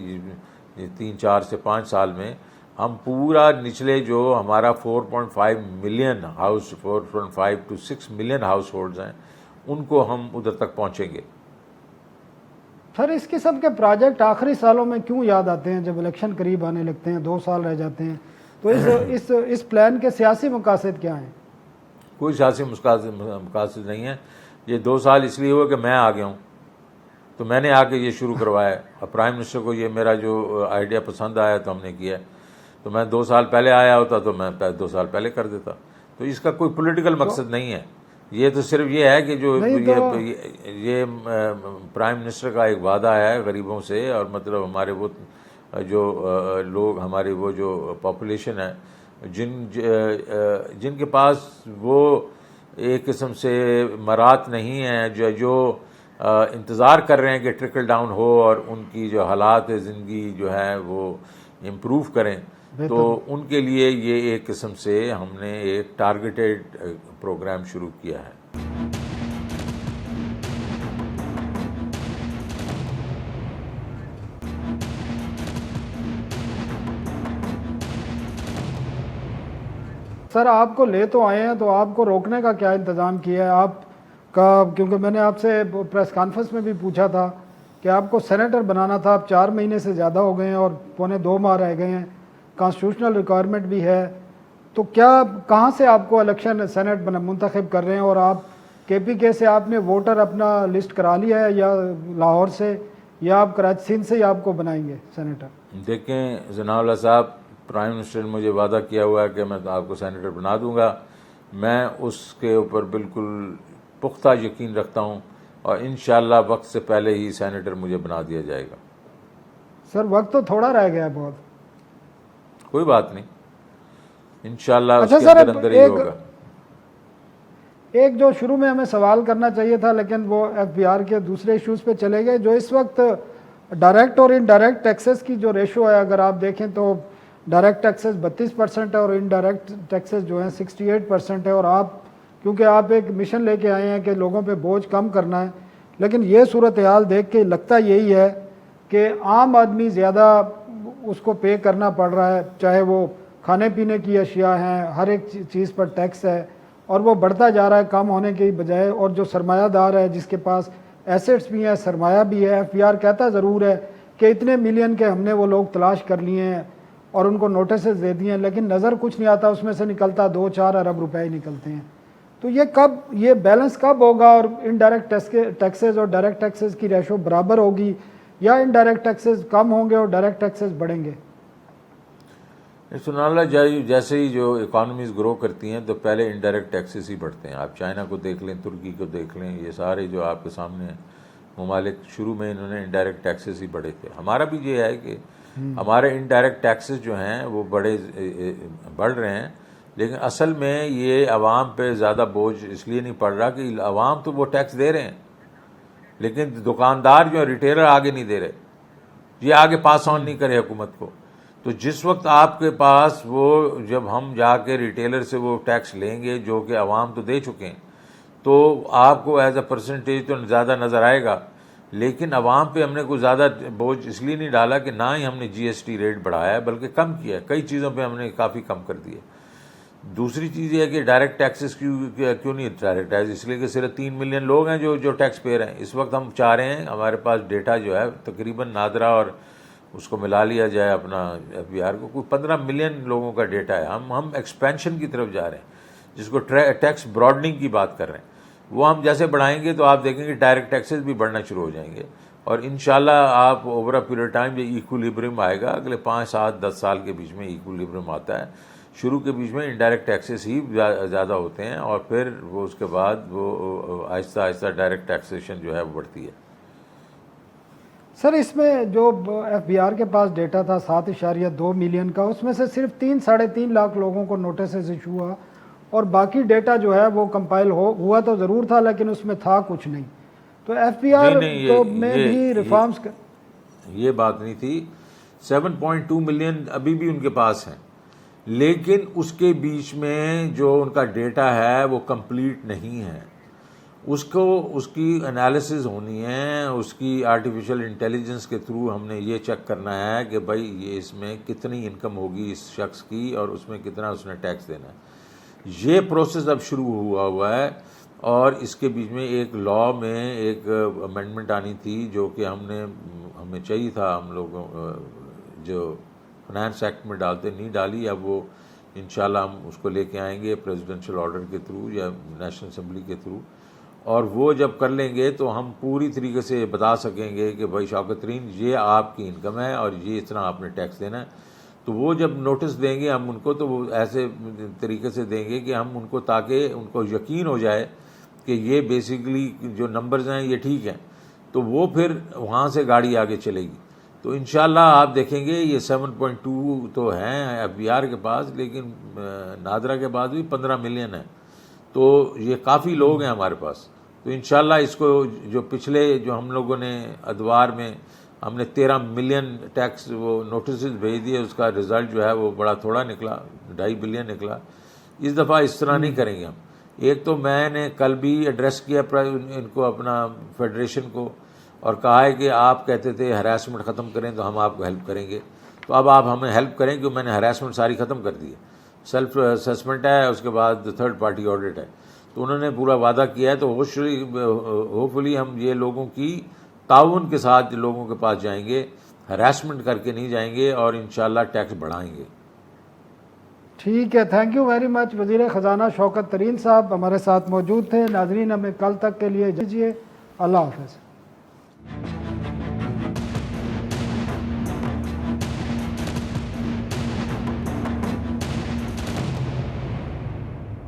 3-4 سے 5 سال میں ہم پورا نچلے جو ہمارا 4.5 million house, 4.5 to 6 million house holds ہیں، ان کو ہم ادھر تک پہنچیں گے. سر، اس قسم کے پروجیکٹ آخری سالوں میں کیوں یاد آتے ہیں جب الیکشن قریب آنے لگتے ہیں، 2 سال رہ جاتے ہیں؟ تو اس پلان کے سیاسی مقاصد کیا ہیں؟ کوئی سیاسی مقاصد نہیں ہے. یہ 2 سال اس لیے ہوا کہ میں آ گیا ہوں، تو میں نے آ کے یہ شروع کروایا ہے. اور پرائم منسٹر کو یہ میرا جو آئیڈیا پسند آیا تو ہم نے کیا ہے. تو میں 2 سال پہلے آیا ہوتا تو میں 2 سال پہلے کر دیتا. تو اس کا کوئی پولیٹیکل مقصد نہیں ہے. یہ تو صرف یہ ہے کہ جو یہ پرائم منسٹر کا ایک وعدہ ہے غریبوں سے. اور مطلب ہمارے وہ جو لوگ، ہماری وہ جو پاپولیشن ہے جن کے پاس وہ ایک قسم سے مرات نہیں ہیں، جو انتظار کر رہے ہیں کہ ٹرکل ڈاؤن ہو اور ان کی جو حالات زندگی جو ہے وہ امپروو کریں. تو ان کے لیے یہ ایک قسم سے ہم نے ایک ٹارگیٹڈ پروگرام شروع کیا ہے. سر، آپ کو لے تو آئے ہیں، تو آپ کو روکنے کا کیا انتظام کیا ہے آپ کا؟ کیونکہ میں نے آپ سے پریس کانفرنس میں بھی پوچھا تھا کہ آپ کو سینیٹر بنانا تھا. آپ 4 مہینے سے زیادہ ہو گئے ہیں اور 2.25 ماہ رہ گئے ہیں. کانسٹیٹیوشنل ریکوائرمنٹ بھی ہے. تو کہاں سے آپ کو الیکشن سینٹ منتخب کر رہے ہیں؟ اور آپ KPK سے آپ نے ووٹر اپنا لسٹ کرا لیا ہے یا لاہور سے، یا آپ کراچی سندھ سے ہی آپ کو بنائیں گے سینیٹر؟ دیکھیں ثناء اللہ صاحب، پرائم منسٹر نے مجھے وعدہ کیا ہوا ہے کہ میں آپ کو سینیٹر بنا دوں گا. میں اس کے اوپر بالکل پختہ یقین رکھتا ہوں، اور انشاءاللہ وقت سے پہلے ہی سینیٹر مجھے بنا دیا جائے گا. سر، وقت تو تھوڑا رہ گیا ہے بہت. کوئی بات نہیں، انشاءاللہ اس اچھا کے سر، اندر ہی ہوگا. ایک جو شروع میں ہمیں سوال کرنا چاہیے تھا لیکن وہ FBR کے دوسرے ایشوز پہ چلے گئے، جو اس وقت ڈائریکٹ اور انڈائریکٹ ٹیکسز کی جو ریشو ہے، اگر آپ دیکھیں تو ڈائریکٹ ٹیکسز 32% ہے اور انڈائریکٹ ٹیکسز جو ہیں 68% ہے. اور آپ کیونکہ آپ ایک مشن لے کے آئے ہیں کہ لوگوں پہ بوجھ کم کرنا ہے, لیکن یہ صورتحال دیکھ کے لگتا یہی ہے کہ عام آدمی زیادہ اس کو پے کرنا پڑ رہا ہے, چاہے وہ کھانے پینے کی اشیاء ہیں, ہر ایک چیز پر ٹیکس ہے اور وہ بڑھتا جا رہا ہے کم ہونے کی بجائے. اور جو سرمایہ دار ہے جس کے پاس ایسٹس بھی ہیں, سرمایہ بھی ہے, ایف بی آر کہتا ضرور ہے کہ اتنے ملین کے ہم نے وہ لوگ تلاش کر لیے ہیں اور ان کو نوٹسز دے دیے ہیں, لیکن نظر کچھ نہیں آتا, اس میں سے نکلتا 2-4 ارب روپے ہی نکلتے ہیں. تو یہ بیلنس کب ہوگا اور انڈائریکٹ ٹیکسز اور ڈائریکٹ ٹیکسز کی ریشو برابر ہوگی یا انڈائریکٹ ٹیکسز کم ہوں گے اور ڈائریکٹ ٹیکسز بڑھیں گے؟ سناللہ جیسے ہی جو اکانومیز گرو کرتی ہیں تو پہلے انڈائریکٹ ٹیکسز ہی بڑھتے ہیں. آپ چائنا کو دیکھ لیں, ترکی کو دیکھ لیں, یہ سارے جو آپ کے سامنے ہیں ممالک, شروع میں انہوں نے انڈائریکٹ ٹیکسز ہی بڑھے تھے. ہمارا بھی یہ ہے کہ ہمارے انڈائریکٹ ٹیکسز جو ہیں وہ بڑھ رہے ہیں, لیکن اصل میں یہ عوام پہ زیادہ بوجھ اس لیے نہیں پڑ رہا کہ عوام تو وہ ٹیکس دے رہے ہیں, لیکن دکاندار جو ریٹیلر آگے نہیں دے رہے, یہ آگے پاس آن نہیں کرے حکومت کو. تو جس وقت آپ کے پاس وہ جب ہم جا کے ریٹیلر سے وہ ٹیکس لیں گے جو کہ عوام تو دے چکے ہیں, تو آپ کو ایز اے پرسنٹیج تو زیادہ نظر آئے گا, لیکن عوام پہ ہم نے کوئی زیادہ بوجھ اس لیے نہیں ڈالا کہ نہ ہی ہم نے جی ایس ٹی ریٹ بڑھایا ہے بلکہ کم کیا ہے, کئی چیزوں پہ ہم نے کافی کم کر دیے. دوسری چیز یہ ہے کہ ڈائریکٹ ٹیکسز کیوں نہیں ڈائریکٹ ٹیکس, اس لیے کہ صرف 3 ملین لوگ ہیں جو ٹیکس پے رہے ہیں. اس وقت ہم چاہ رہے ہیں, ہمارے پاس ڈیٹا جو ہے تقریباً نادرا اور اس کو ملا لیا جائے اپنا ایف بی آر کو, کوئی 15 ملین لوگوں کا ڈیٹا ہے. ہم ایکسپینشن کی طرف جا رہے ہیں جس کو ٹیکس براڈننگ کی بات کر رہے ہیں. وہ ہم جیسے بڑھائیں گے تو آپ دیکھیں گے ڈائریکٹ ٹیکسز بھی بڑھنا شروع ہو جائیں گے, اور انشاءاللہ آپ اوور اے پیریڈ ٹائم یہ ایکولیبرم آئے گا. اگلے 5, 7, 10 سال کے بیچ میں ایکولیبرم آتا ہے. شروع کے بیچ میں انڈائریکٹ ٹیکسز ہی زیادہ ہوتے ہیں اور پھر وہ اس کے بعد وہ آہستہ آہستہ ڈائریکٹ ٹیکسیشن جو ہے وہ بڑھتی ہے. سر اس میں جو ایف بی آر کے پاس ڈیٹا تھا 7.2 ملین کا, اس میں سے صرف 3-3.5 لاکھ لوگوں کو نوٹسز ایشو ہوا اور باقی ڈیٹا جو ہے وہ کمپائل ہوا تو ضرور تھا لیکن اس میں تھا کچھ نہیں. تو ایف بی آر میں بھی ریفارمز یہ بات نہیں تھی. 7.2 ملین ابھی بھی ان کے پاس ہیں, لیکن اس کے بیچ میں جو ان کا ڈیٹا ہے وہ کمپلیٹ نہیں ہے. اس کی انالیسز ہونی ہے, اس کی آرٹیفیشل انٹیلیجنس کے تھرو ہم نے یہ چیک کرنا ہے کہ بھائی یہ اس میں کتنی انکم ہوگی اس شخص کی اور اس میں کتنا اس نے ٹیکس دینا ہے. یہ پروسیس اب شروع ہوا ہے, اور اس کے بیچ میں ایک لا میں ایک امینڈمنٹ آنی تھی جو کہ ہمیں چاہیے تھا, ہم لوگوں جو فنانس ایکٹ میں ڈالتے نہیں ڈالی. اب وہ انشاءاللہ ہم اس کو لے کے آئیں گے پریزیڈنشل آرڈر کے تھرو یا نیشنل اسمبلی کے تھرو, اور وہ جب کر لیں گے تو ہم پوری طریقے سے بتا سکیں گے کہ بھائی شوکت ترین یہ آپ کی انکم ہے اور یہ اتنا آپ نے ٹیکس دینا ہے. تو وہ جب نوٹس دیں گے ہم ان کو تو وہ ایسے طریقے سے دیں گے کہ ہم ان کو, تاکہ ان کو یقین ہو جائے کہ یہ بیسیکلی جو نمبرز ہیں یہ ٹھیک ہیں, تو وہ پھر وہاں سے گاڑی آگے چلے گی. تو انشاءاللہ آپ دیکھیں گے یہ 7.2 تو ہیں ایف بی آر کے پاس, لیکن نادرا کے بعد بھی 15 ملین ہیں, تو یہ کافی لوگ ہیں ہمارے پاس. تو انشاءاللہ اس کو جو پچھلے جو ہم لوگوں نے ادوار میں ہم نے 13 ملین ٹیکس وہ نوٹسز بھیج دیے, اس کا رزلٹ جو ہے وہ بڑا تھوڑا نکلا, 2.5 بلین نکلا. اس دفعہ اس طرح نہیں کریں گے ہم. ایک تو میں نے کل بھی ایڈریس کیا ان کو, اپنا فیڈریشن کو, اور کہا ہے کہ آپ کہتے تھے ہراسمنٹ ختم کریں تو ہم آپ کو ہیلپ کریں گے, تو اب آپ ہمیں ہیلپ کریں کہ میں نے ہراسمنٹ ساری ختم کر دی ہے. سیلف اسسمنٹ ہے, اس کے بعد تھرڈ پارٹی آڈٹ ہے. تو انہوں نے پورا وعدہ کیا ہے, تو ہوپ فلی ہم یہ لوگوں کی تعاون کے ساتھ لوگوں کے پاس جائیں گے, ہراسمنٹ کر کے نہیں جائیں گے, اور انشاءاللہ ٹیکس بڑھائیں گے. ٹھیک ہے, تھینک یو ویری مچ. وزیر خزانہ شوکت ترین صاحب ہمارے ساتھ موجود تھے. ناظرین ہمیں کل تک کے لیے دیجیے. اللہ حافظ.